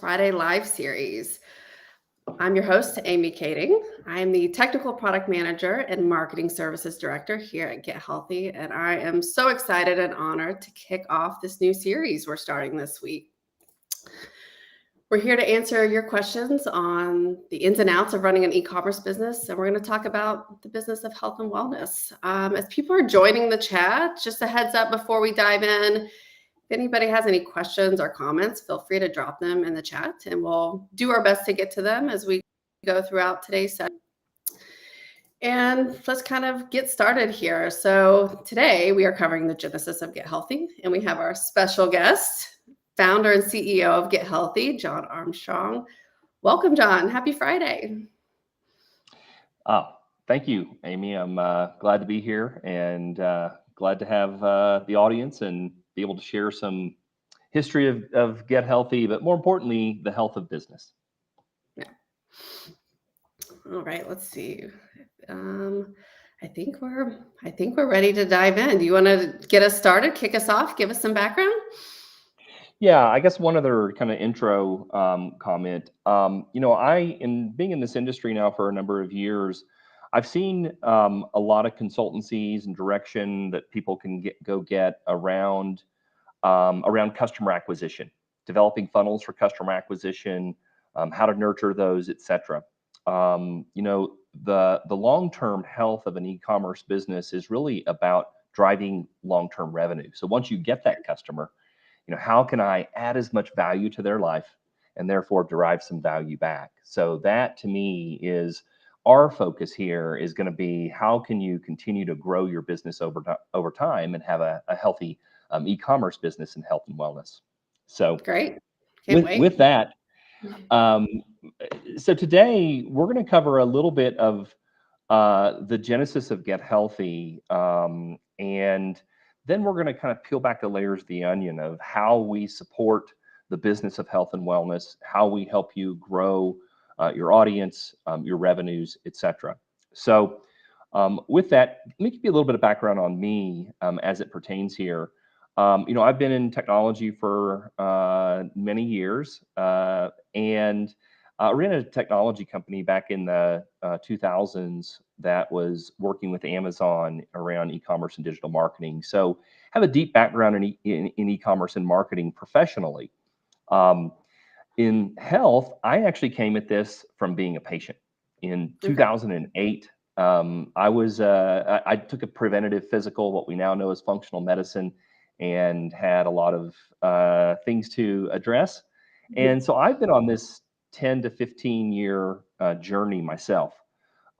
Friday live series. I'm your host, Amy Kading. I am the Technical Product Manager and Marketing Services Director here at Get Healthy, and I am so excited and honored to kick off this new series we're starting this week. We're here to answer your questions on the ins and outs of running an e-commerce business, and we're going to talk about the business of health and wellness. As people are joining the chat, just a heads up before we dive in, if anybody has any questions or comments, feel free to drop them in the chat, and we'll do our best to get to them as we go throughout today's session. And let's kind of get started here. So today we are covering the genesis of Get Healthy, and we have our special guest, founder and CEO of Get Healthy, Jon Armstrong. Welcome, Jon. Happy Friday. Thank you, Amy. I'm glad to be here and glad to have the audience and be able to share some history of Get Healthy, but more importantly, the health of business. Yeah. All right, let's see. I think we're ready to dive in. Do you want to get us started, kick us off, give us some background? Yeah, I guess one other kind of intro comment. In being in this industry now for a number of years, I've seen a lot of consultancies and direction that people can get around customer acquisition, developing funnels for customer acquisition, how to nurture those, etc. The long-term health of an e-commerce business is really about driving long-term revenue. So once you get that customer, how can I add as much value to their life and therefore derive some value back? So that to me is our focus here is going to be how can you continue to grow your business over time and have a healthy e-commerce business in health and wellness. So great. With that, so today we're going to cover a little bit of the genesis of Get Healthy, and then we're going to kind of peel back the layers of the onion of how we support the business of health and wellness, how we help you grow your audience, your revenues, etc. So with that, let me give you a little bit of background on me as it pertains here. I've been in technology for many years, and I ran a technology company back in the 2000s that was working with Amazon around e-commerce and digital marketing. So I have a deep background in e-commerce and marketing professionally. In health, I actually came at this from being a patient. In 2008, I took a preventative physical, what we now know as functional medicine, and had a lot of things to address. And so I've been on this 10 to 15 year journey myself,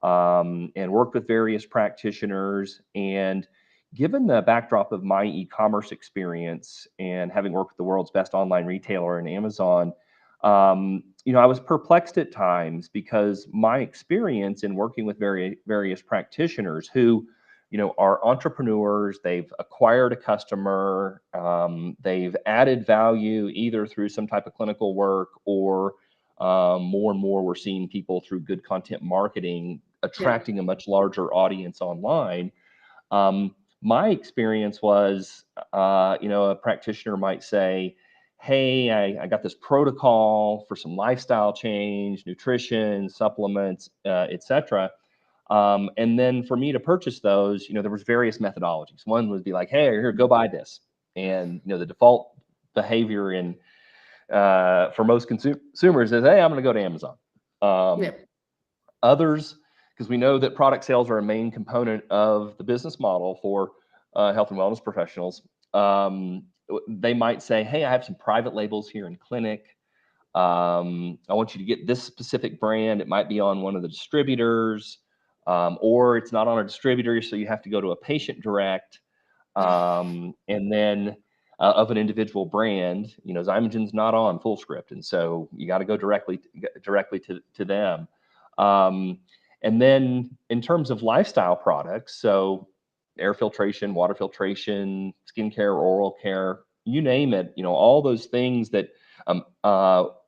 and worked with various practitioners. And given the backdrop of my e-commerce experience and having worked with the world's best online retailer in Amazon, I was perplexed at times because my experience in working with various practitioners who, are entrepreneurs, they've acquired a customer, they've added value either through some type of clinical work or more and more we're seeing people through good content marketing attracting a much larger audience online. My experience was, a practitioner might say, hey, I got this protocol for some lifestyle change, nutrition, supplements, etc. And then for me to purchase those, there was various methodologies. One would be like, hey, here, go buy this. And, the default behavior for most consumers is, hey, I'm going to go to Amazon. Others, because we know that product sales are a main component of the business model for health and wellness professionals, they might say, hey, I have some private labels here in clinic. I want you to get this specific brand. It might be on one of the distributors, or it's not on a distributor, so you have to go to a patient direct, and then of an individual brand. Zymogen's not on FullScript, and so you got to go directly to them. And then in terms of lifestyle products, so air filtration, water filtration, skincare, oral care, you name it, all those things that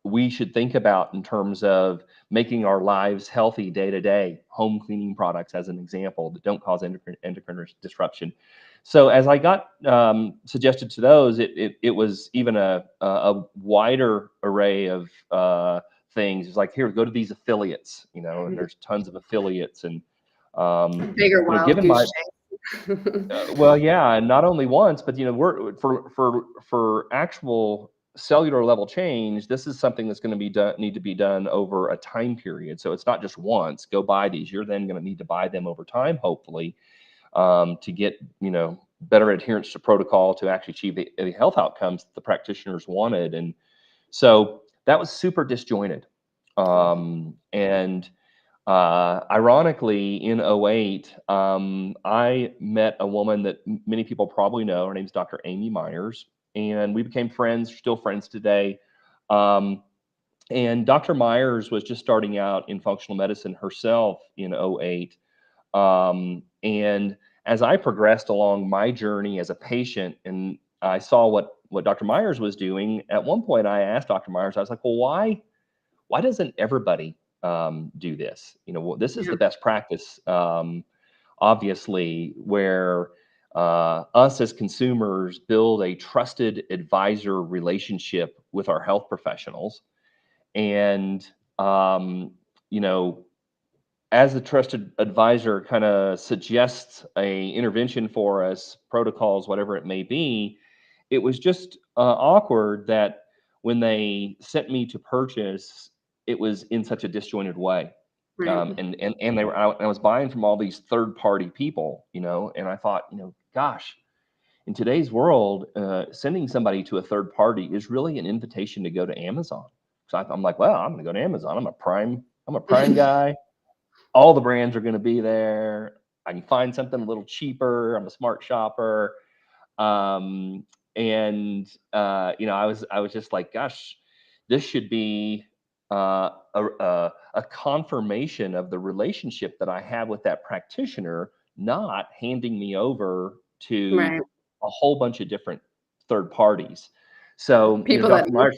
we should think about in terms of making our lives healthy day to day, home cleaning products as an example that don't cause endocrine disruption. So as I got suggested to those, it was even a wider array of things. It's like, here, go to these affiliates, and there's tons of affiliates. And Bigger wild given my goose chase. well, yeah, and not only once, but we're for actual cellular level change. This is something that's going to need to be done over a time period. So it's not just once. Go buy these. You're then going to need to buy them over time, hopefully, to get better adherence to protocol to actually achieve the health outcomes that the practitioners wanted. And so that was super disjointed. And ironically, in '08, I met a woman that many people probably know. Her name's Dr. Amy Myers, and we became friends, still friends today. And Dr. Myers was just starting out in functional medicine herself in '08. And as I progressed along my journey as a patient, and I saw what Dr. Myers was doing, at one point I asked Dr. Myers, I was like, well, why doesn't everybody do this? This is Yeah. the best practice, obviously, where us as consumers build a trusted advisor relationship with our health professionals. And, you know, as the trusted advisor kind of suggests a intervention for us, protocols, whatever it may be, it was just awkward that when they sent me to purchase, it was in such a disjointed way. Right. And I was buying from all these third party people, and I thought, gosh, in today's world, sending somebody to a third party is really an invitation to go to Amazon. So I'm like, well, I'm going to go to Amazon. I'm a Prime guy. All the brands are going to be there. I can find something a little cheaper. I'm a smart shopper. Um, and I was just like, gosh, this should be a confirmation of the relationship that I have with that practitioner, not handing me over to Right. a whole bunch of different third parties. So, People that Dr. Myers,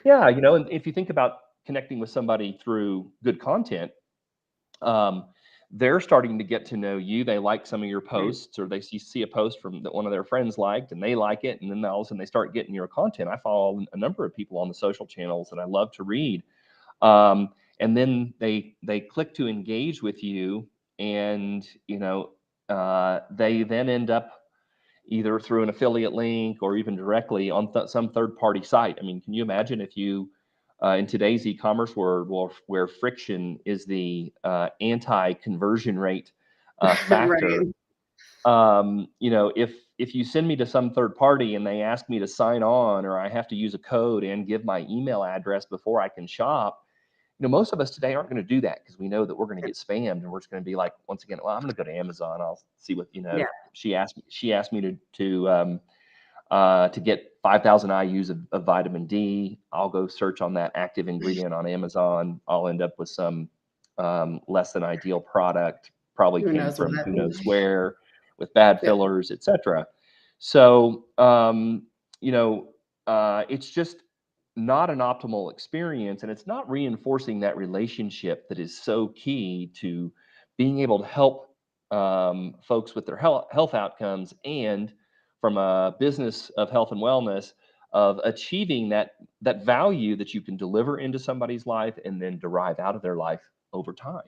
yeah, and if you think about connecting with somebody through good content, um, they're starting to get to know you. They like some of your right. posts, or they see a post from that one of their friends liked, and they like it, and then all of a sudden they start getting your content. I follow a number of people on the social channels that I love to read, and then they click to engage with you, and they then end up either through an affiliate link or even directly on some third party site. I mean, can you imagine if you in today's e-commerce world, where friction is the anti-conversion rate factor. Right. If you send me to some third party and they ask me to sign on, or I have to use a code and give my email address before I can shop, most of us today aren't going to do that because we know that we're going to get spammed, and we're just going to be like, once again, well, I'm going to go to Amazon. I'll see what Yeah. She asked me to get 5,000 IUs of vitamin D. I'll go search on that active ingredient on Amazon. I'll end up with some less than ideal product, probably Who came knows what from that who means? knows where, with bad Yeah. fillers, etc. So, it's just not an optimal experience, and it's not reinforcing that relationship that is so key to being able to help folks with their health outcomes, and from a business of health and wellness, of achieving that value that you can deliver into somebody's life and then derive out of their life over time.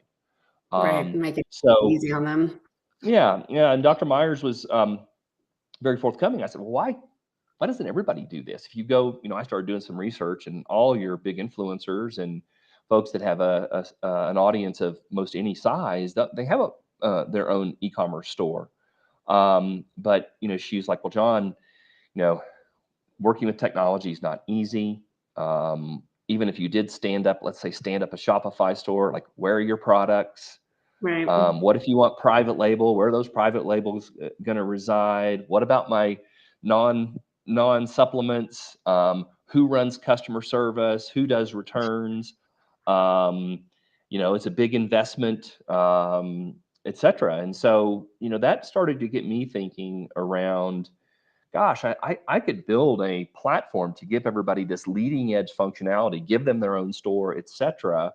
Right. Um, Make it so easy on them. yeah, and Dr. Myers was very forthcoming. I said, well, why doesn't everybody do this? If you go, I started doing some research, and all your big influencers and folks that have an audience of most any size, they have their own e-commerce store. But she's like, well, Jon, you know, working with technology is not easy. Even if you did let's say stand up a Shopify store, like, where are your products? Right. What if you want private label? Where are those private labels going to reside? What about my non supplements? Who runs customer service? Who does returns? Um, it's a big investment, etc. And so, that started to get me thinking around, gosh, I could build a platform to give everybody this leading edge functionality, give them their own store, etc.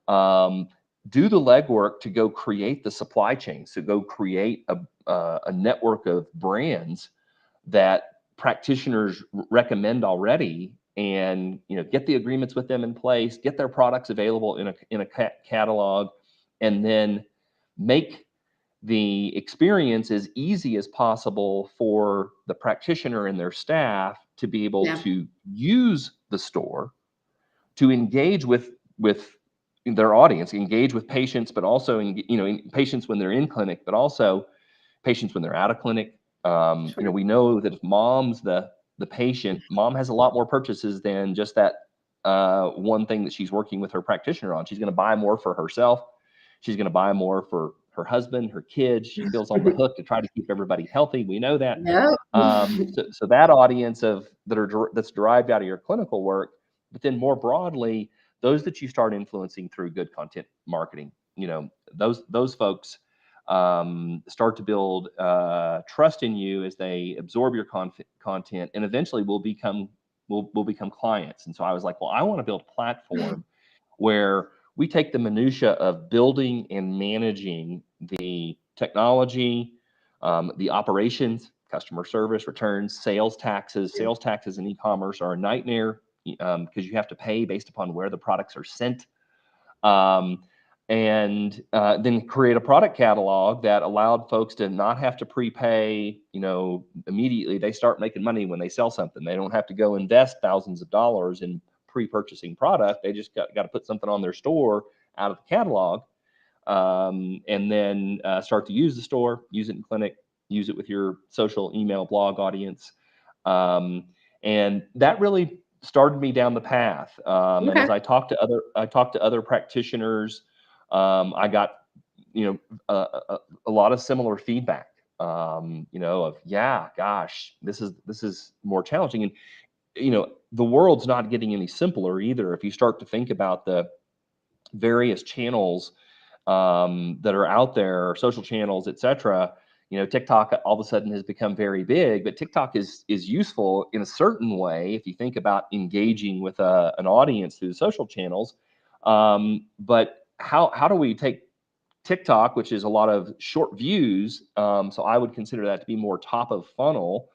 Um, do the legwork to go create the supply chain, so go create a network of brands that practitioners recommend already, and get the agreements with them in place, get their products available in a catalog, and then make the experience as easy as possible for the practitioner and their staff to be able Yeah. to use the store, to engage with their audience, engage with patients, but also patients when they're in clinic, but also patients when they're out of clinic. Sure. We know that if mom's the patient, mom has a lot more purchases than just that one thing that she's working with her practitioner on. She's going to buy more for herself. She's going to buy more for her husband, her kids. She feels on the hook to try to keep everybody healthy. We know that. Yeah. So that audience that's derived out of your clinical work, but then more broadly, those that you start influencing through good content marketing, those folks start to build trust in you as they absorb your content, and eventually will become clients. And so I was like, well, I want to build a platform where we take the minutia of building and managing the technology, the operations, customer service, returns, sales taxes. Sales taxes in e-commerce are a nightmare because you have to pay based upon where the products are sent. And then create a product catalog that allowed folks to not have to prepay, immediately. They start making money when they sell something. They don't have to go invest thousands of dollars in pre-purchasing product. They just got to put something on their store out of the catalog, and then start to use the store, use it in clinic, use it with your social, email, blog audience. And that really started me down the path. And Okay. as I talked to other practitioners, I got, a lot of similar feedback, of, yeah, gosh, this is more challenging. And, the world's not getting any simpler either. If you start to think about the various channels that are out there, social channels, etc. TikTok all of a sudden has become very big, but TikTok is useful in a certain way if you think about engaging with an audience through the social channels. But how do we take TikTok, which is a lot of short views, so I would consider that to be more top of funnel.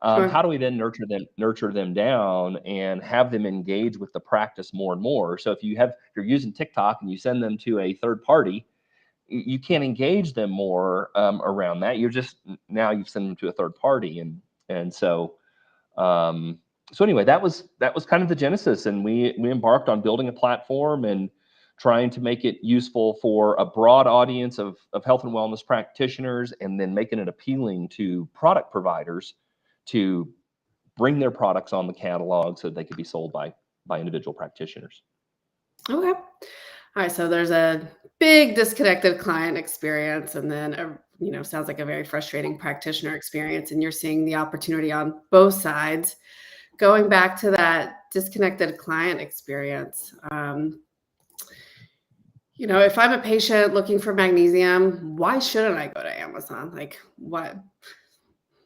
Sure. How do we then nurture them down and have them engage with the practice more and more? So if you're using TikTok and you send them to a third party, you can't engage them more around that. Now you've sent them to a third party, and so anyway, that was kind of the genesis, and we embarked on building a platform and trying to make it useful for a broad audience of health and wellness practitioners, and then making it appealing to product providers to bring their products on the catalog so they could be sold by individual practitioners. Okay. All right. So there's a big disconnected client experience, and then sounds like a very frustrating practitioner experience. And you're seeing the opportunity on both sides. Going back to that disconnected client experience, if I'm a patient looking for magnesium, why shouldn't I go to Amazon? Like, what,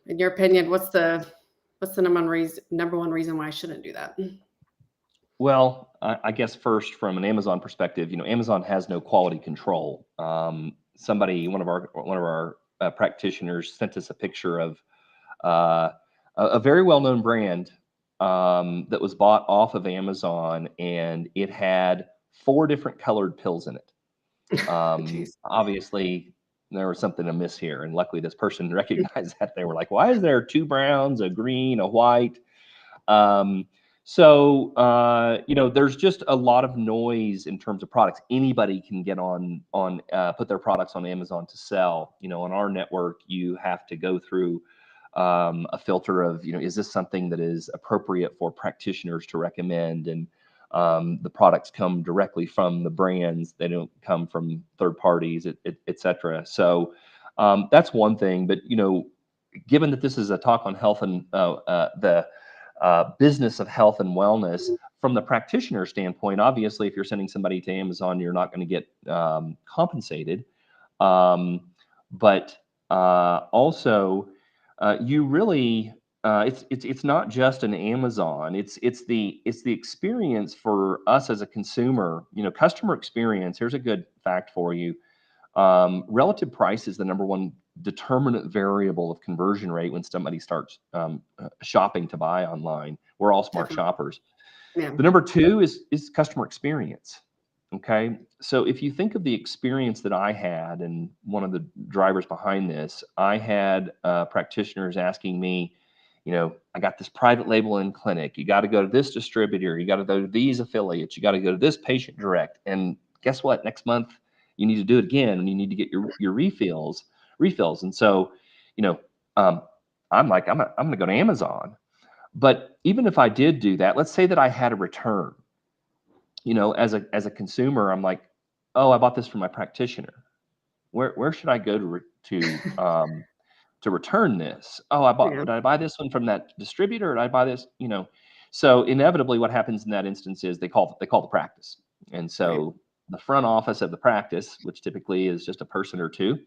in your opinion, what's the number one reason why I shouldn't do that? Well, I guess first from an Amazon perspective, Amazon has no quality control. One of our practitioners sent us a picture of a very well-known brand that was bought off of Amazon, and it had 4 different colored pills in it. Jeez. Obviously, there was something amiss here, and luckily this person recognized that. They were like, "Why is there 2 browns, a green, a white?" There's just a lot of noise in terms of products. Anybody can get put their products on Amazon to sell. On our network, you have to go through a filter of, is this something that is appropriate for practitioners to recommend? And the products come directly from the brands. They don't come from third parties, et cetera. So that's one thing. But, given that this is a talk on health and the business of health and wellness, from the practitioner standpoint, obviously, if you're sending somebody to Amazon, you're not going to get compensated. But also, you really it's not just an Amazon. It's the experience for us as a consumer. Customer experience. Here's a good fact for you. Relative price is the number one determinate variable of conversion rate when somebody starts shopping to buy online. We're all smart Definitely. shoppers. Yeah. The number two is customer experience. Okay. So if you think of the experience that I had, and one of the drivers behind this, I had practitioners asking me, I got this private label in clinic. You got to go to this distributor. You got to go to these affiliates. You got to go to this patient direct. And guess what? Next month you need to do it again, and you need to get your refills. And so, you know, um, I'm like, I'm going to go to Amazon. But even if I did do that, let's say that I had a return, as a consumer, I'm like, oh, I bought this from my practitioner. Where should I go to return this? Oh, Yeah. did I buy this one from that distributor, or did I buy this? So inevitably, what happens in that instance is they call the practice, and Right. so the front office of the practice, which typically is just a person or two,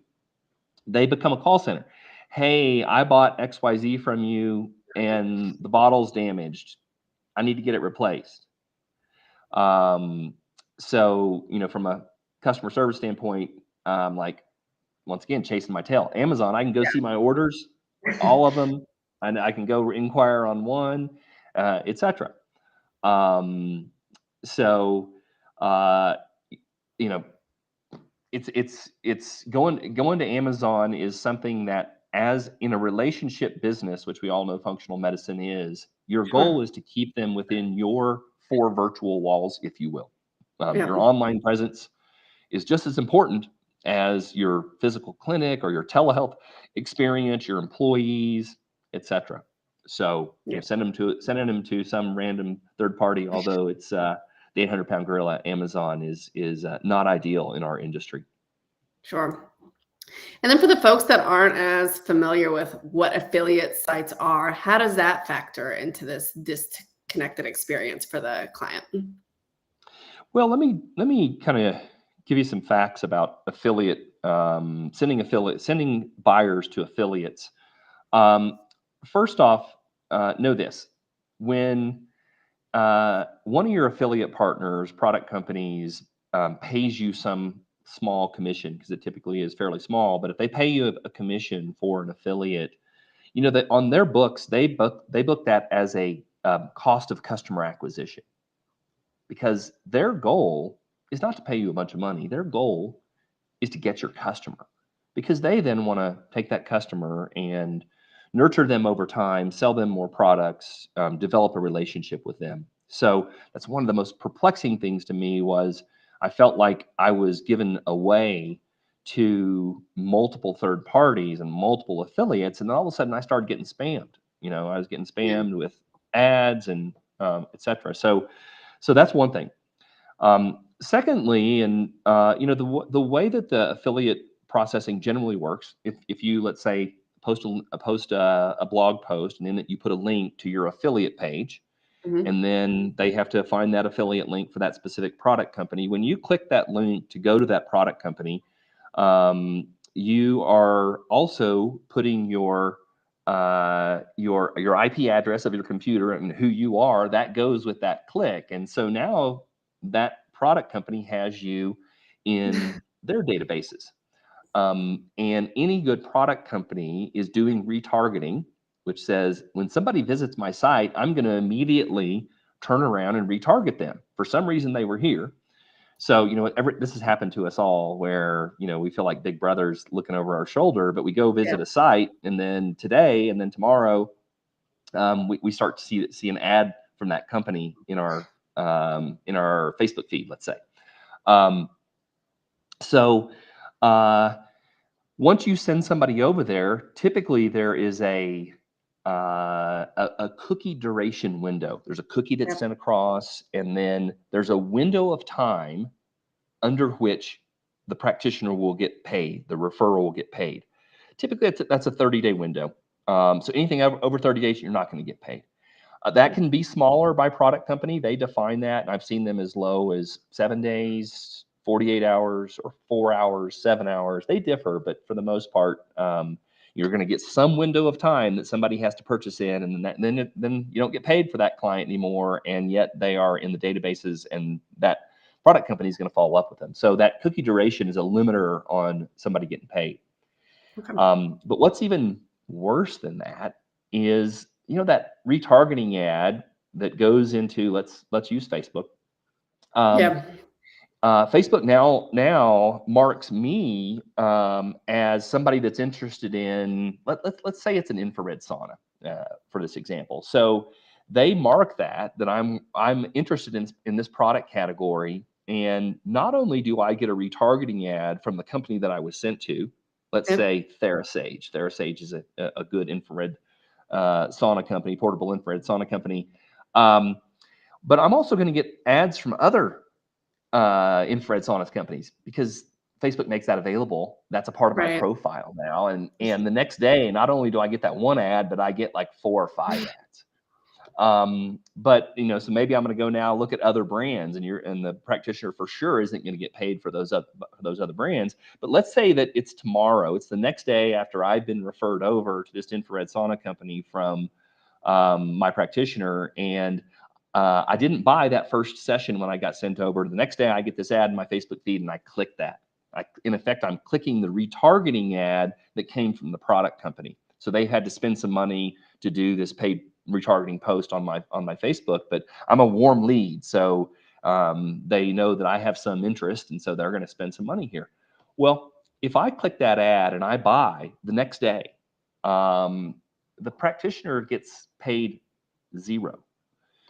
they become a call center. Hey, I bought XYZ from you, and the bottle's damaged. I need to get it replaced. Um, so, from a customer service standpoint, like, once again, chasing my tail. Amazon, I can go see my orders, all of them, and I can go inquire on one, etc. Um, so, uh, you know, it's going to Amazon is something that, as in a relationship business, which we all know functional medicine is, your Sure. goal is to keep them within your four virtual walls, if you will. Yeah. Your online presence is just as important as your physical clinic or your telehealth experience, your employees, etc. So, Yeah. sending them to some random third party, although it's the 800-pound gorilla, Amazon is not ideal in our industry. Sure. And then for the folks that aren't as familiar with what affiliate sites are, how does that factor into this disconnected experience for the client? Well, let me kind of give you some facts about sending buyers to affiliates. Um, First off, know this: when one of your affiliate partners, product companies, pays you some small commission, because it typically is fairly small, but if they pay you a commission for an affiliate, that on their books they book that as a cost of customer acquisition, because their goal is not to pay you a bunch of money. Their goal is to get your customer, because they then want to take that customer and nurture them over time, sell them more products, develop a relationship with them. So that's one of the most perplexing things to me. Was I felt like I was given away to multiple third parties and multiple affiliates, and then all of a sudden I started getting spammed. I was getting Yeah. spammed with ads and etc. So that's one thing. Secondly, and the way that the affiliate processing generally works, if you, let's say, post a blog post, and in it you put a link to your affiliate page, Mhm. and then they have to find that affiliate link for that specific product company. When you click that link to go to that product company, you are also putting your IP address of your computer and who you are. That goes with that click, and so now that product company has you in their databases. And any good product company is doing retargeting, which says when somebody visits my site, I'm going to immediately turn around and retarget them. For some reason, they were here. So, this has happened to us all, where, we feel like big brother's looking over our shoulder, but we go Yeah. visit a site, and then today and then tomorrow, we start to see an ad from that company in our Facebook feed, let's say. Um, so, once you send somebody over there, typically there is a cookie duration window. There's a cookie that's Yep. sent across, and then there's a window of time under which the practitioner will get paid, the referral will get paid. Typically, that's a 30-day window. So anything over 30 days, you're not going to get paid. That can be smaller by product company. They define that, and I've seen them as low as 7 days, 48 hours, or 4 hours, 7 hours. They differ, but for the most part, you're going to get some window of time that somebody has to purchase in, and then you don't get paid for that client anymore, and yet they are in the databases, and that product company is going to follow up with them. So that cookie duration is a limiter on somebody getting paid. Okay. But what's even worse than that is, that retargeting ad that goes into, let's use Facebook. Um, Yeah. Facebook now marks me as somebody that's interested in, let's say it's an infrared sauna for this example. So they mark that I'm interested in this product category, and not only do I get a retargeting ad from the company that I was sent to, let's Yeah. say TheraSage. TheraSage is a good infrared sauna company, portable infrared sauna company. Um, but I'm also going to get ads from other infrared saunas companies, because Facebook makes that available. That's a part of my Right. profile now. And the next day, not only do I get that one ad, but I get like 4 or 5 ads. But so maybe I'm going to go now look at other brands, and the practitioner for sure isn't going to get paid for those other brands. But let's say that it's tomorrow, it's the next day after I've been referred over to this infrared sauna company from my practitioner, and I didn't buy that first session when I got sent over. The next day, I get this ad in my Facebook feed, and I click that. In effect, I'm clicking the retargeting ad that came from the product company. So they had to spend some money to do this paid retargeting post on my Facebook, but I'm a warm lead, so they know that I have some interest, and so they're going to spend some money here. Well, if I click that ad and I buy the next day, the practitioner gets paid zero,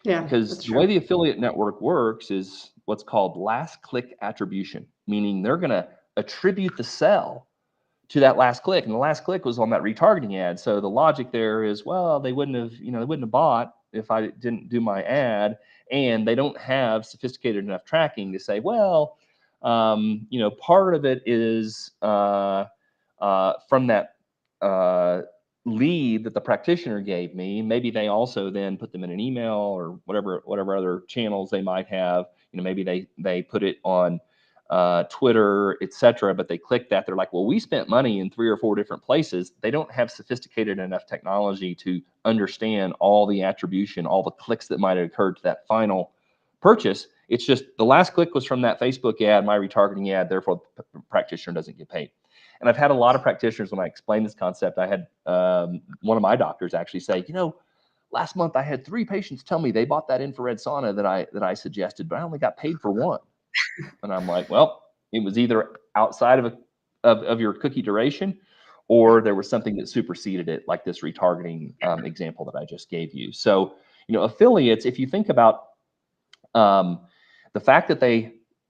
Yeah. because That's the way true. the affiliate network works is what's called last click attribution, meaning they're going to attribute the sell to that last click, and the last click was on that retargeting ad. So the logic there is, well, they wouldn't have bought if I didn't do my ad, and they don't have sophisticated enough tracking to say, well, part of it is from that lead that the practitioner gave me. Maybe they also then put them in an email or whatever other channels they might have. Maybe they put it on Twitter, etc. But they click that. They're like, well, we spent money in 3 or 4 different places. They don't have sophisticated enough technology to understand all the attribution, all the clicks that might have occurred to that final purchase. It's just the last click was from that Facebook ad, my retargeting ad. Therefore, the practitioner doesn't get paid. And I've had a lot of practitioners, when I explain this concept, I had one of my doctors actually say, last month I had 3 patients tell me they bought that infrared sauna that I suggested, but I only got paid for 1. And I'm like, well, it was either outside of your cookie duration, or there was something that superseded it, like this retargeting example that I just gave you. So, affiliates, if you think about the fact that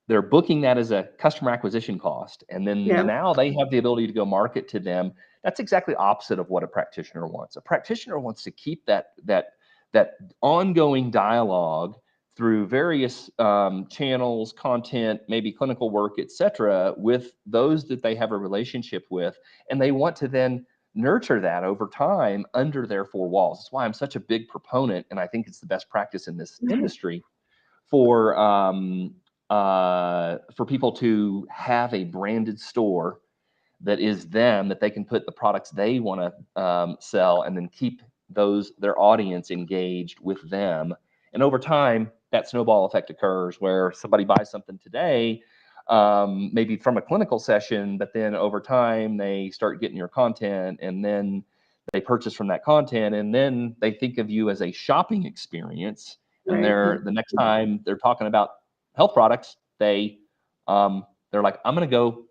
they're booking that as a customer acquisition cost, and then Yeah. now they have the ability to go market to them. That's exactly opposite of what a practitioner wants. A practitioner wants to keep that ongoing dialogue through various channels, content, maybe clinical work, etc., with those that they have a relationship with, and they want to then nurture that over time under their 4 walls. That's why I'm such a big proponent, and I think it's the best practice in this industry for people to have a branded store that is them, that they can put the products they want to sell, and then keep their audience engaged with them. And over time, that snowball effect occurs where somebody buys something today, maybe from a clinical session, but then over time they start getting your content, and then they purchase from that content, and then they think of you as a shopping experience. And Right. the next time they're talking about health products, they're like, I'm going to go,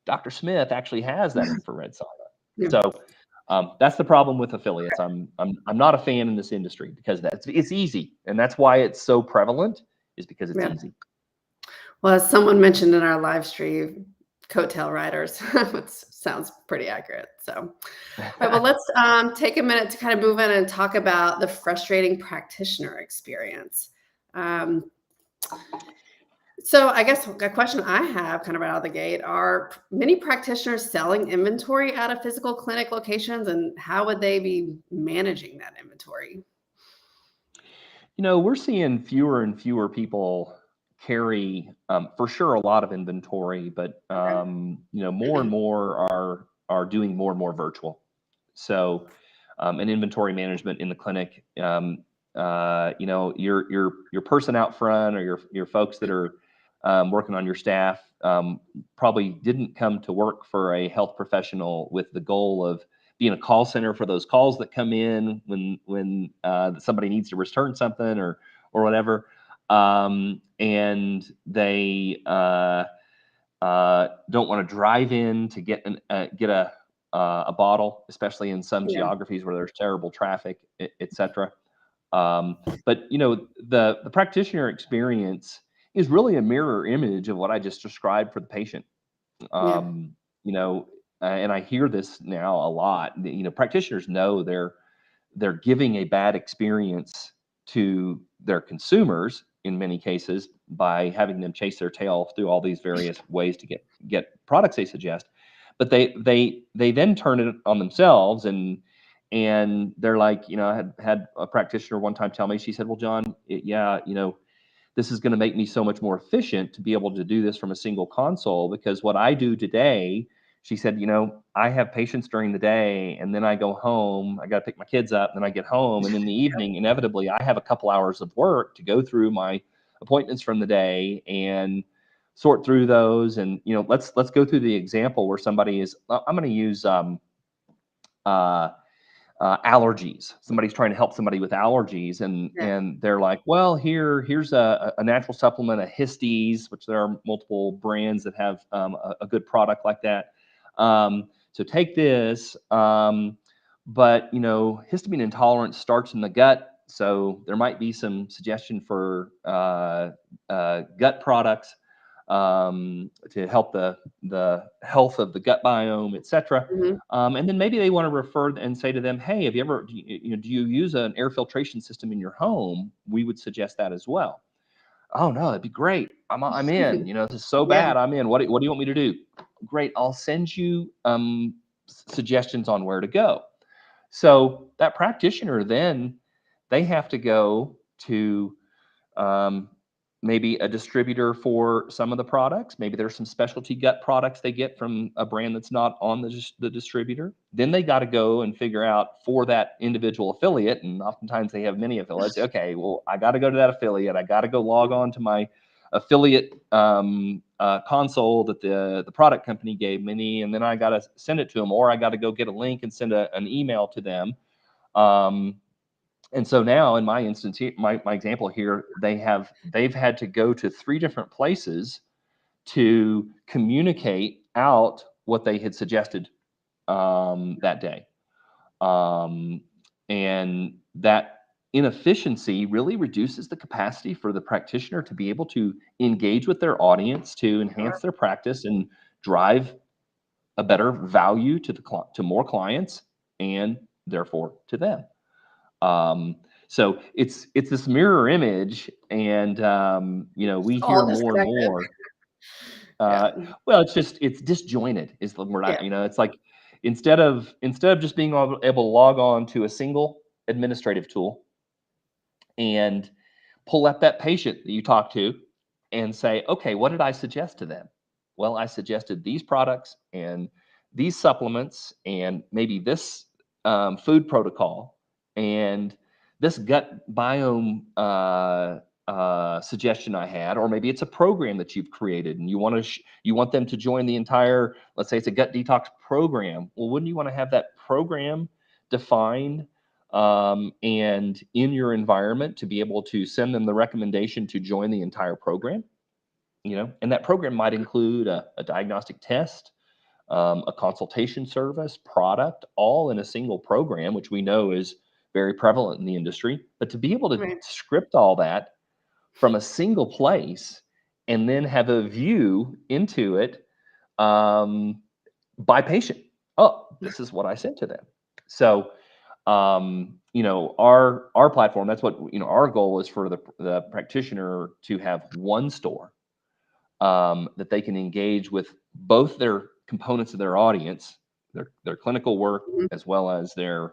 Dr. Smith actually has that infrared sauna. Yeah. So that's the problem with affiliates. I'm not a fan in this industry, because it's easy, and that's why it's so prevalent, is because it's Yeah. easy. Well, as someone mentioned in our live stream, coattail riders, which sounds pretty accurate. So, all right, well, let's take a minute to kind of move in and talk about the frustrating practitioner experience. Um, so I guess a question I have kind of right out of the gate, are many practitioners selling inventory out of physical clinic locations, and how would they be managing that inventory? We're seeing fewer and fewer people carry, for sure, a lot of inventory, but Okay. more and more are doing more and more virtual. So, and inventory management in the clinic, your person out front, or your folks that are working on your staff, probably didn't come to work for a health professional with the goal of being a call center for those calls that come in when somebody needs to return something or whatever, and they don't want to drive in to get a bottle, especially in some Yeah. geographies where there's terrible traffic, et cetera. But the practitioner experience is really a mirror image of what I just described for the patient. Yeah. Um, and I hear this now a lot. Practitioners know they're giving a bad experience to their consumers in many cases by having them chase their tail through all these various ways to get products they suggest. But they then turn it on themselves and they're like, I had a practitioner one time tell me, she said, well, Jon, yeah, this is going to make me so much more efficient to be able to do this from a single console, because what I do today, she said, I have patients during the day and then I go home, I got to pick my kids up, and then I get home, and in the evening, inevitably, I have a couple hours of work to go through my appointments from the day and sort through those. And, let's go through the example where somebody is, I'm going to use, uh, allergies. Somebody's trying to help somebody with allergies, and Yeah. and they're like, well, here's a natural supplement, a histes, which there are multiple brands that have a good product like that. So take this, but histamine intolerance starts in the gut, so there might be some suggestion for gut products to help the health of the gut biome, etc. Hmm. And then maybe they want to refer and say to them, hey, have you ever, do you use an air filtration system in your home? We would suggest that as well. Oh no, that'd be great. I'm in. This is so Yeah. bad. I'm in. What do you want me to do? Great. I'll send you suggestions on where to go. So that practitioner then, they have to go to um, maybe a distributor for some of the products. Maybe there's some specialty gut products they get from a brand that's not on the distributor. Then they got to go and figure out for that individual affiliate, and oftentimes they have many affiliates. Okay, well, I got to go to that affiliate. I got to go log on to my affiliate console that the product company gave me, and then I got to send it to them, or I got to go get a link and send an email to them. And so now in my instance here, my example here, they've had to go to 3 different places to communicate out what they had suggested that day. Um, and that inefficiency really reduces the capacity for the practitioner to be able to engage with their audience, to enhance Sure. their practice and drive a better value to more clients, and therefore to them. Um, so it's this mirror image, and we It's all hear more and disconnected. more. Yeah. Uh, well, it's disjointed is the word. Yeah. It's like instead of just being able to log on to a single administrative tool and pull up that patient that you talk to and say, okay, what did I suggest to them? Well, I suggested these products and these supplements and maybe this food protocol and this gut biome suggestion I had, or maybe it's a program that you've created and you want them to join the entire. Let's say it's a gut detox program. Well, wouldn't you want to have that program defined and in your environment to be able to send them the recommendation to join the entire program? And that program might include a diagnostic test, a consultation service, product, all in a single program, which we know is very prevalent in the industry. But to be able to Right. script all that from a single place and then have a view into it um, by patient. Oh, this is what I sent to them. So, our platform, that's what, our goal is for the practitioner to have one store that they can engage with both their components of their audience, their clinical work, Mhm. as well as their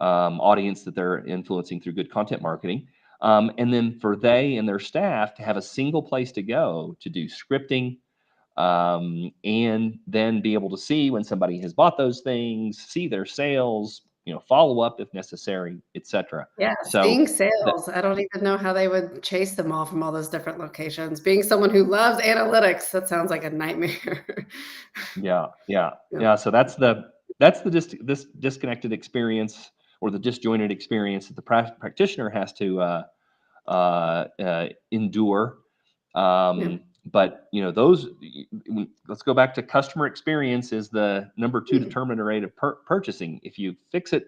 audience that they're influencing through good content marketing. And then for they and their staff to have a single place to go to do scripting, and then be able to see when somebody has bought those things, see their sales, follow up if necessary, etc. Yeah, So seeing sales. I don't even know how they would chase them all from all those different locations. Being someone who loves analytics, that sounds like a nightmare. yeah. So this disconnected experience, or the disjointed experience, that the practitioner has to endure. Yeah. But let's go back to customer experience is the number 2 determinant rate of purchasing. If you fix it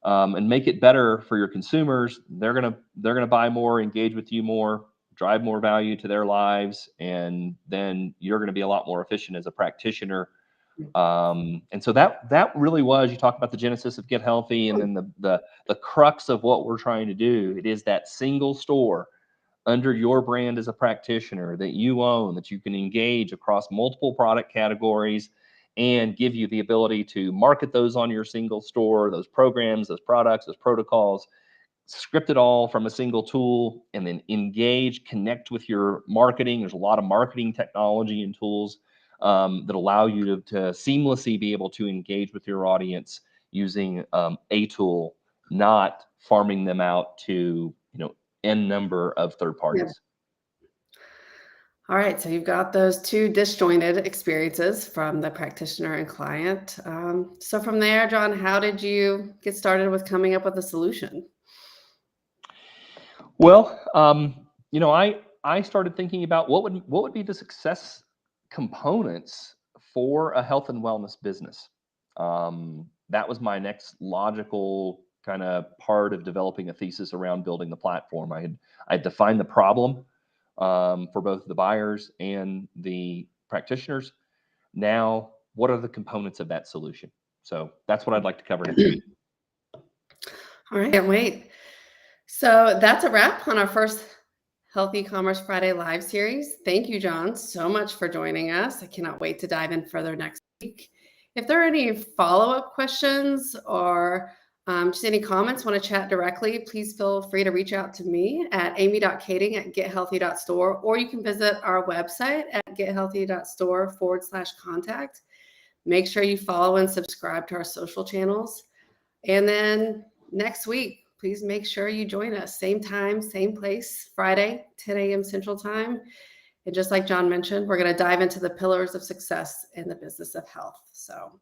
and make it better for your consumers, they're gonna buy more, engage with you more, drive more value to their lives, and then you're gonna be a lot more efficient as a practitioner. And so that really was, you talk about the genesis of Get Healthy, and then the crux of what we're trying to do. It is that single store under your brand as a practitioner that you own, that you can engage across multiple product categories and give you the ability to market those on your single store, those programs, those products, those protocols, script it all from a single tool, and then engage, connect with your marketing. There's a lot of marketing technology and tools that allow you to seamlessly be able to engage with your audience using a tool, not farming them out to n number of third Yeah. parties. All right, so you've got those two disjointed experiences from the practitioner and client. So from there, Jon, how did you get started with coming up with a solution? Well, I started thinking about what would be the success components for a health and wellness business. That was my next logical kind of part of developing a thesis around building the platform. I defined the problem for both the buyers and the practitioners. Now, what are the components of that solution? So that's what I'd like to cover next week. All right, can't wait. So that's a wrap on our first Healthy Commerce Friday live series. Thank you, Jon, so much for joining us. I cannot wait to dive in further next week. If there are any follow-up questions or just any comments, want to chat directly, please feel free to reach out to me at amy.kading@gethealthy.store, or you can visit our website at gethealthy.store/contact. Make sure you follow and subscribe to our social channels. And then next week, please make sure you join us. Same time, same place, Friday, 10 a.m. Central Time. And just like Jon mentioned, we're going to dive into the pillars of success in the business of health. So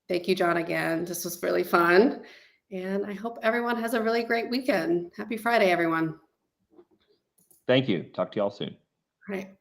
thank you, Jon, again. This was really fun. And I hope everyone has a really great weekend. Happy Friday, everyone. Thank you. Talk to y'all soon. All right.